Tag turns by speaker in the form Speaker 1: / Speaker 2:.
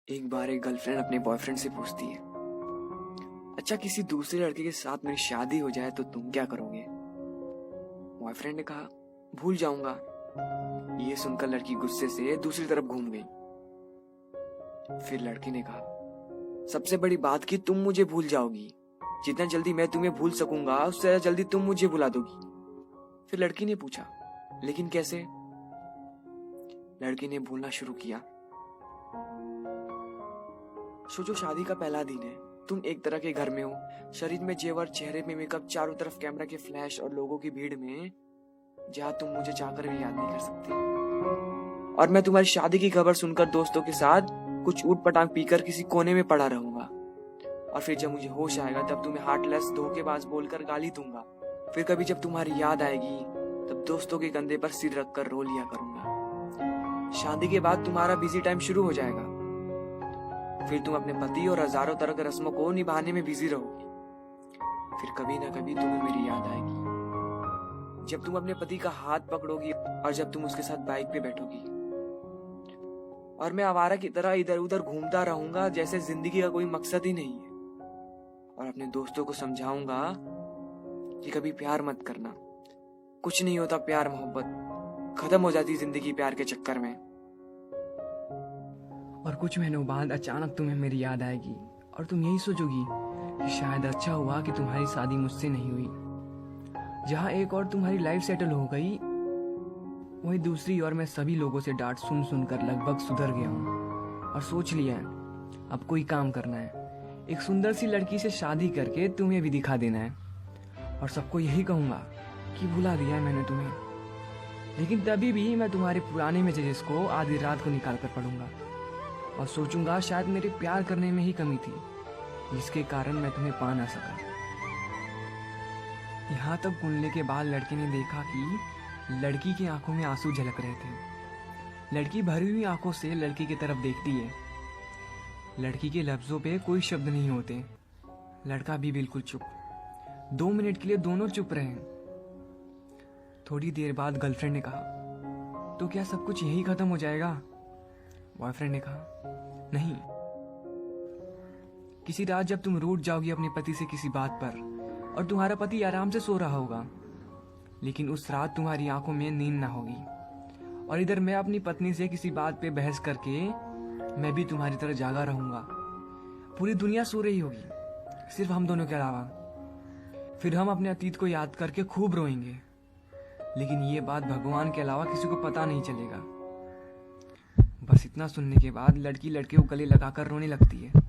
Speaker 1: एक बार एक गर्लफ्रेंड अपने बॉयफ्रेंड से पूछती है, अच्छा किसी दूसरे लड़के के साथ मेरी शादी हो जाए तो तुम क्या करोगे? बॉयफ्रेंड ने कहा, भूल जाऊंगा। ये सुनकर लड़की गुस्से से दूसरी तरफ घूम गई। फिर लड़की ने कहा, सबसे बड़ी बात कि तुम मुझे भूल जाओगी। जितना जल्दी मैं तुम्हें भूल सकूंगा उससे ज्यादा जल्दी तुम मुझे भुला दोगी। फिर लड़की ने पूछा, लेकिन कैसे? लड़की ने बोलना शुरू किया, सोचो शादी का पहला दिन है, तुम एक तरह के घर में हो, शरीर में जेवर, चेहरे में मेकअप, चारों तरफ कैमरा के फ्लैश और लोगों की भीड़ में, जहां तुम मुझे चाहकर भी याद नहीं कर सकते। और मैं तुम्हारी शादी की खबर सुनकर दोस्तों के साथ कुछ ऊट पटांग पीकर किसी कोने में पड़ा रहूंगा। और फिर जब मुझे होश आएगा तब तुम्हें हार्टलेस धोखेबाज बोलकर गाली दूंगा। फिर कभी जब तुम्हारी याद आएगी तब दोस्तों के कंधे पर सिर रखकर रो लिया करूंगा। शादी के बाद तुम्हारा बिजी टाइम शुरू हो जाएगा। फिर तुम अपने पति और हजारों तरह के रस्मों को निभाने में बिजी रहोगी। फिर कभी ना कभी तुम्हें मेरी याद आएगी, जब तुम अपने पति का हाथ पकड़ोगी और जब तुम उसके साथ बाइक पे बैठोगी। और मैं आवारा की तरह इधर उधर घूमता रहूंगा जैसे जिंदगी का कोई मकसद ही नहीं है। और अपने दोस्तों को समझाऊंगा कि कभी प्यार मत करना, कुछ नहीं होता प्यार मोहब्बत, खत्म हो जाती जिंदगी प्यार के चक्कर में।
Speaker 2: और कुछ महीनों बाद अचानक तुम्हें मेरी याद आएगी और तुम यही सोचोगी कि शायद अच्छा हुआ कि तुम्हारी शादी मुझसे नहीं हुई। जहां एक और तुम्हारी लाइफ सेटल हो गई, वहीं दूसरी ओर मैं सभी लोगों से डांट सुन सुनकर लगभग सुधर गया हूँ और सोच लिया है अब कोई काम करना है, एक सुंदर सी लड़की से शादी करके तुम्हें भी दिखा देना है और सबको यही कहूंगा कि भुला दिया है मैंने तुम्हें। लेकिन तभी भी मैं तुम्हारे पुराने मैसेजेस को आधी रात को निकाल कर पढ़ूंगा और सोचूंगा शायद मेरे प्यार करने में ही कमी थी जिसके कारण मैं तुम्हें पा ना सका। यहाँ तक बोलने के बाद लड़के ने देखा कि लड़की की आंखों में आंसू झलक रहे थे। लड़की भरी हुई आंखों से लड़की की तरफ देखती है। लड़की के लफ्जों पे कोई शब्द नहीं होते। लड़का भी बिल्कुल चुप। 2 मिनट के लिए दोनों चुप रहे। थोड़ी देर बाद गर्लफ्रेंड ने कहा, तो क्या सब कुछ यही खत्म हो जाएगा? बॉयफ्रेंड ने कहा, नहीं। किसी रात जब तुम रूठ जाओगी अपने पति से किसी बात पर और तुम्हारा पति आराम से सो रहा होगा, लेकिन उस रात तुम्हारी आंखों में नींद ना होगी और इधर मैं अपनी पत्नी से किसी बात पे बहस करके मैं भी तुम्हारी तरह जागा रहूंगा। पूरी दुनिया सो रही होगी, सिर्फ हम दोनों के अलावा। फिर हम अपने अतीत को याद करके खूब रोएंगे, लेकिन ये बात भगवान के अलावा किसी को पता नहीं चलेगा। बस इतना सुनने के बाद लड़की लड़के को गले लगाकर रोने लगती है।